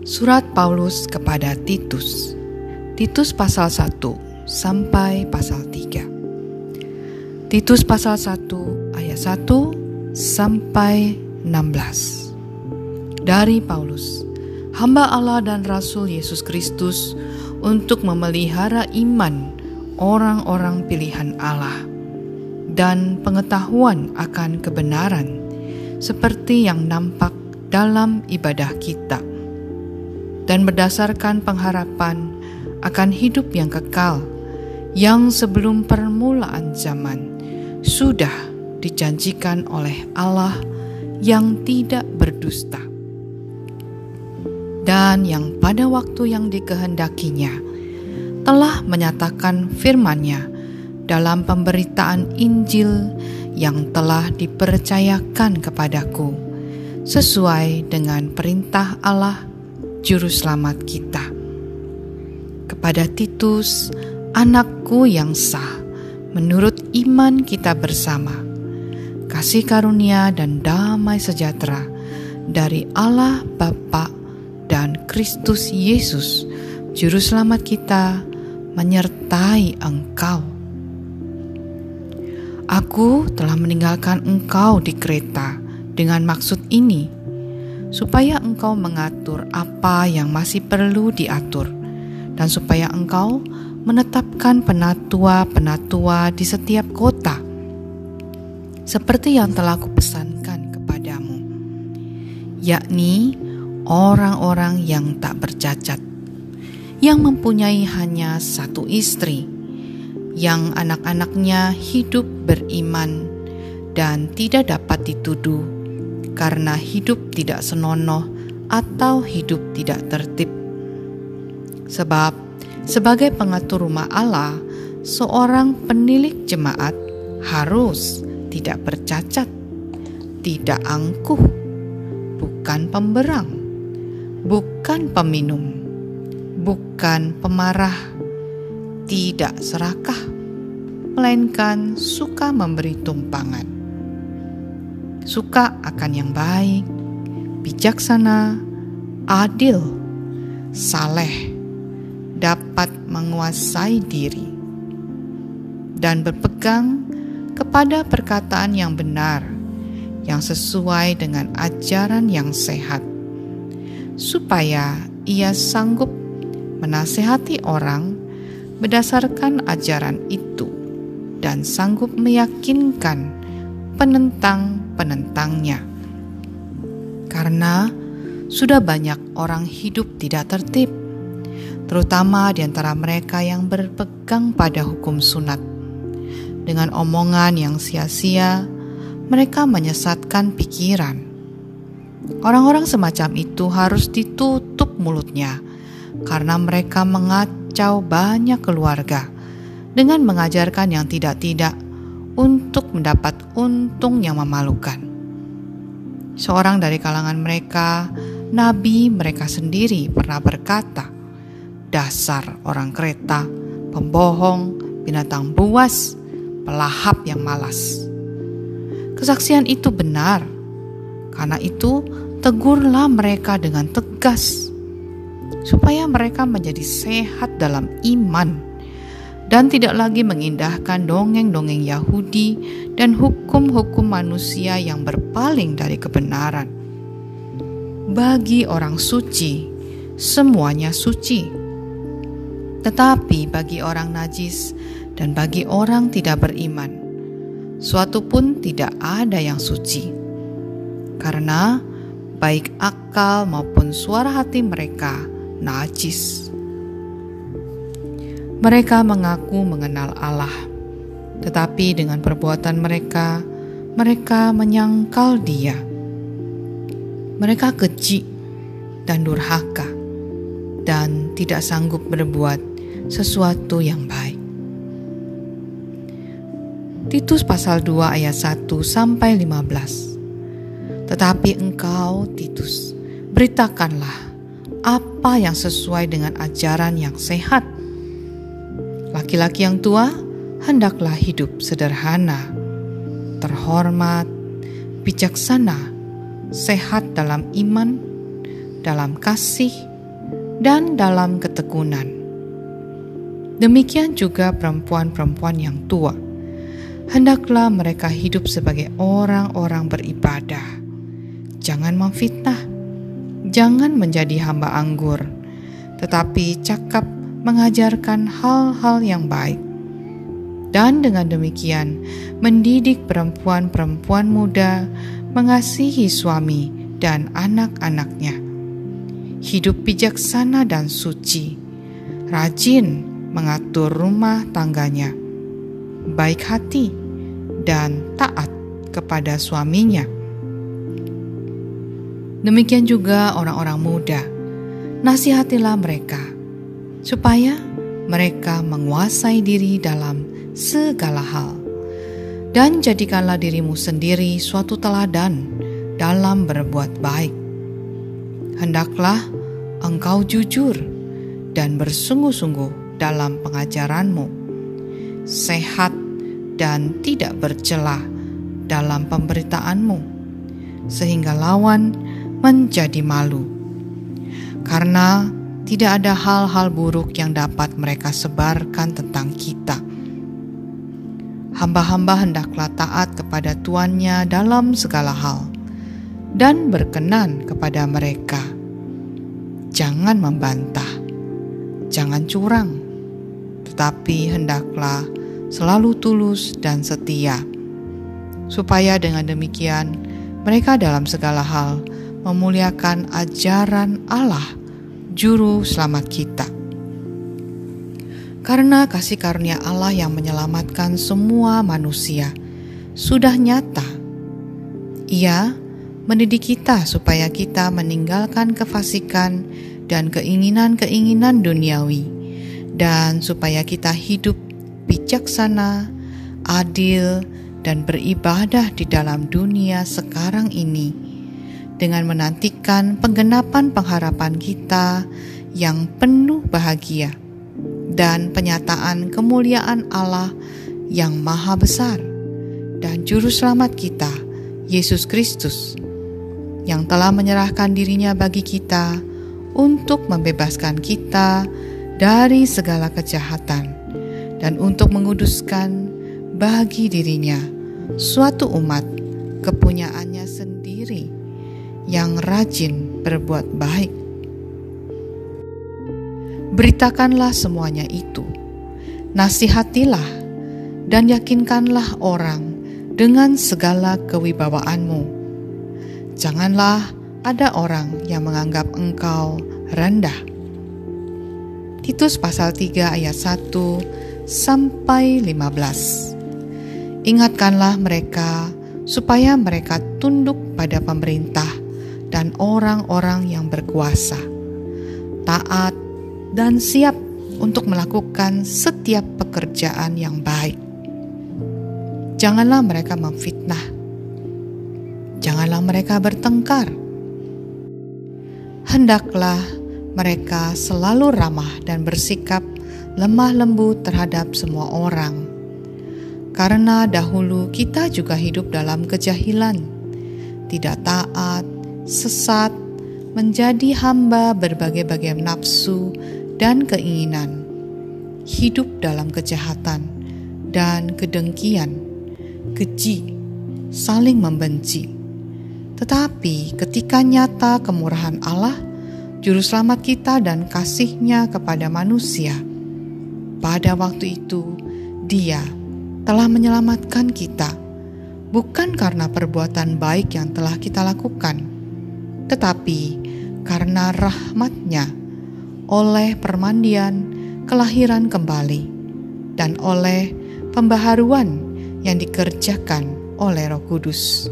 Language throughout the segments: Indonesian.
Surat Paulus kepada Titus. Titus pasal 1 sampai pasal 3. Titus pasal 1 ayat 1 sampai 16. Dari Paulus, hamba Allah dan Rasul Yesus Kristus, untuk memelihara iman orang-orang pilihan Allah dan pengetahuan akan kebenaran seperti yang nampak dalam ibadah kita, dan berdasarkan pengharapan akan hidup yang kekal yang sebelum permulaan zaman sudah dijanjikan oleh Allah yang tidak berdusta, dan yang pada waktu yang dikehendakinya telah menyatakan firman-Nya dalam pemberitaan Injil yang telah dipercayakan kepadaku sesuai dengan perintah Allah Juru Selamat kita. Kepada Titus, anakku yang sah, menurut iman kita bersama, kasih karunia dan damai sejahtera dari Allah Bapa dan Kristus Yesus, Juru Selamat kita, menyertai engkau. Aku telah meninggalkan engkau di Kreta dengan maksud ini, supaya engkau mengatur apa yang masih perlu diatur, dan supaya engkau menetapkan penatua-penatua di setiap kota, seperti yang telah kupesankan kepadamu, yakni orang-orang yang tak bercacat, yang mempunyai hanya satu istri, yang anak-anaknya hidup beriman dan tidak dapat dituduh karena hidup tidak senonoh atau hidup tidak tertib. Sebab sebagai pengatur rumah Allah, seorang penilik jemaat harus tidak bercacat, tidak angkuh, bukan pemberang, bukan peminum, bukan pemarah, tidak serakah, melainkan suka memberi tumpangan, suka akan yang baik, bijaksana, adil, saleh, dapat menguasai diri, dan berpegang kepada perkataan yang benar, yang sesuai dengan ajaran yang sehat, supaya ia sanggup menasehati orang berdasarkan ajaran itu, dan sanggup meyakinkan penentang-penentangnya. Karena sudah banyak orang hidup tidak tertib, terutama di antara mereka yang berpegang pada hukum sunat. Dengan omongan yang sia-sia, mereka menyesatkan pikiran. Orang-orang semacam itu harus ditutup mulutnya, karena mereka mengacau banyak keluarga dengan mengajarkan yang tidak-tidak untuk mendapat untung yang memalukan. Seorang dari kalangan mereka, nabi mereka sendiri, pernah berkata, "Dasar orang Kreta, pembohong, binatang buas, pelahap yang malas." Kesaksian itu benar. Karena itu, tegurlah mereka dengan tegas, supaya mereka menjadi sehat dalam iman, dan tidak lagi mengindahkan dongeng-dongeng Yahudi dan hukum-hukum manusia yang berpaling dari kebenaran. Bagi orang suci, semuanya suci. Tetapi bagi orang najis dan bagi orang tidak beriman, suatu pun tidak ada yang suci. Karena baik akal maupun suara hati mereka najis. Mereka mengaku mengenal Allah, tetapi dengan perbuatan mereka menyangkal Dia. Mereka keji dan durhaka, dan tidak sanggup berbuat sesuatu yang baik. Titus pasal 2 ayat 1 sampai 15. Tetapi engkau, Titus, beritakanlah apa yang sesuai dengan ajaran yang sehat. Laki-laki yang tua hendaklah hidup sederhana, terhormat, bijaksana, sehat dalam iman, dalam kasih, dan dalam ketekunan. Demikian juga perempuan-perempuan yang tua. Hendaklah mereka hidup sebagai orang-orang beribadah. Jangan memfitnah, jangan menjadi hamba anggur, tetapi cakap mengajarkan hal-hal yang baik. Dan dengan demikian, mendidik perempuan-perempuan muda mengasihi suami dan anak-anaknya. Hidup bijaksana dan suci, rajin mengatur rumah tangganya, baik hati dan taat kepada suaminya. Demikian juga orang-orang muda, nasihatilah mereka, supaya mereka menguasai diri dalam segala hal. Dan jadikanlah dirimu sendiri suatu teladan dalam berbuat baik. Hendaklah engkau jujur dan bersungguh-sungguh dalam pengajaranmu, sehat dan tidak bercela dalam pemberitaanmu, sehingga lawan menjadi malu. Karena tidak ada hal-hal buruk yang dapat mereka sebarkan tentang kita. Hamba-hamba hendaklah taat kepada tuannya dalam segala hal, dan berkenan kepada mereka. Jangan membantah, jangan curang, tetapi hendaklah selalu tulus dan setia, supaya dengan demikian mereka dalam segala hal memuliakan ajaran Allah, Juru Selamat kita. Karena kasih karunia Allah yang menyelamatkan semua manusia sudah nyata. Ia mendidik kita supaya kita meninggalkan kefasikan dan keinginan-keinginan duniawi, dan supaya kita hidup bijaksana, adil, dan beribadah di dalam dunia sekarang ini, dengan menantikan penggenapan pengharapan kita yang penuh bahagia dan penyataan kemuliaan Allah yang maha besar dan Juru Selamat kita, Yesus Kristus, yang telah menyerahkan dirinya bagi kita untuk membebaskan kita dari segala kejahatan dan untuk menguduskan bagi dirinya suatu umat kepunyaannya sendiri yang rajin berbuat baik. Beritakanlah semuanya itu, nasihatilah dan yakinkanlah orang dengan segala kewibawaanmu. Janganlah ada orang yang menganggap engkau rendah. Titus pasal 3 ayat 1 sampai 15. Ingatkanlah mereka supaya mereka tunduk pada pemerintah dan orang-orang yang berkuasa, taat dan siap untuk melakukan setiap pekerjaan yang baik. Janganlah mereka memfitnah, janganlah mereka bertengkar. Hendaklah mereka selalu ramah dan bersikap lemah lembut terhadap semua orang. Karena dahulu kita juga hidup dalam kejahilan, tidak taat, sesat, menjadi hamba berbagai-bagai nafsu dan keinginan, hidup dalam kejahatan dan kedengkian, keji, saling membenci. Tetapi ketika nyata kemurahan Allah, Juru Selamat kita dan kasih-Nya kepada manusia, pada waktu itu Dia telah menyelamatkan kita, bukan karena perbuatan baik yang telah kita lakukan, tetapi karena rahmat-Nya, oleh permandian kelahiran kembali, dan oleh pembaharuan yang dikerjakan oleh Roh Kudus,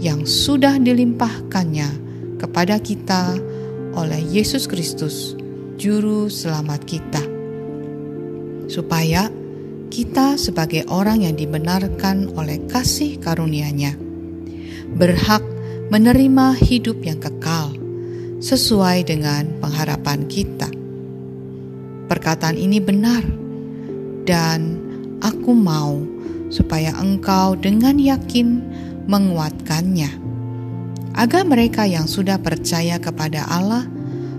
yang sudah dilimpahkannya kepada kita oleh Yesus Kristus, Juru Selamat kita, supaya kita sebagai orang yang dibenarkan oleh kasih karunia-Nya, berhak menerima hidup yang kekal, sesuai dengan pengharapan kita. Perkataan ini benar, dan aku mau supaya engkau dengan yakin menguatkannya, agar mereka yang sudah percaya kepada Allah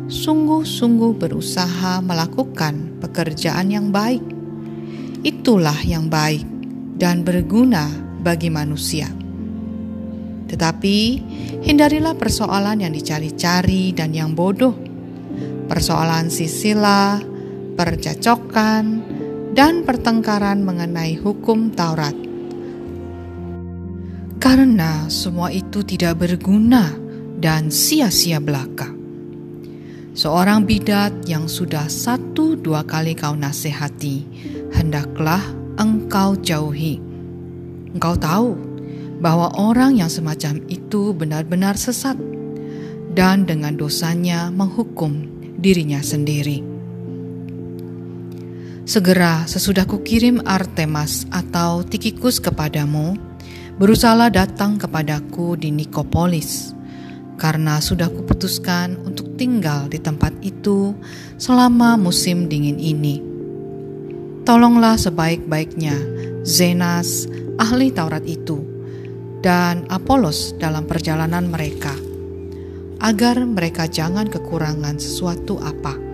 sungguh-sungguh berusaha melakukan pekerjaan yang baik. Itulah yang baik dan berguna bagi manusia. Tetapi hindarilah persoalan yang dicari-cari dan yang bodoh, persoalan sisilah, percacokan, dan pertengkaran mengenai hukum Taurat. Karena semua itu tidak berguna dan sia-sia belaka. Seorang bidat yang sudah 1-2 kali kau nasihati, hendaklah engkau jauhi. Engkau tahu bahwa orang yang semacam itu benar-benar sesat dan dengan dosanya menghukum dirinya sendiri. Segera sesudah kukirim Artemas atau Tikhikus kepadamu, berusahalah datang kepadaku di Nikopolis, karena sudah kuputuskan untuk tinggal di tempat itu selama musim dingin ini. Tolonglah sebaik-baiknya Zenas, ahli Taurat itu, dan Apolos dalam perjalanan mereka, agar mereka jangan kekurangan sesuatu apa.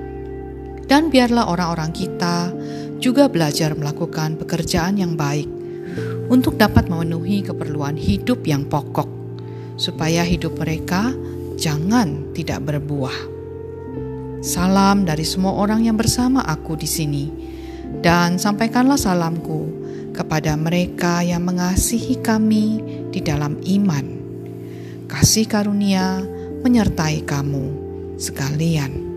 Dan biarlah orang-orang kita juga belajar melakukan pekerjaan yang baik untuk dapat memenuhi keperluan hidup yang pokok, supaya hidup mereka jangan tidak berbuah. Salam dari semua orang yang bersama aku di sini, dan sampaikanlah salamku kepada mereka yang mengasihi kami di dalam iman. Kasih karunia menyertai kamu sekalian.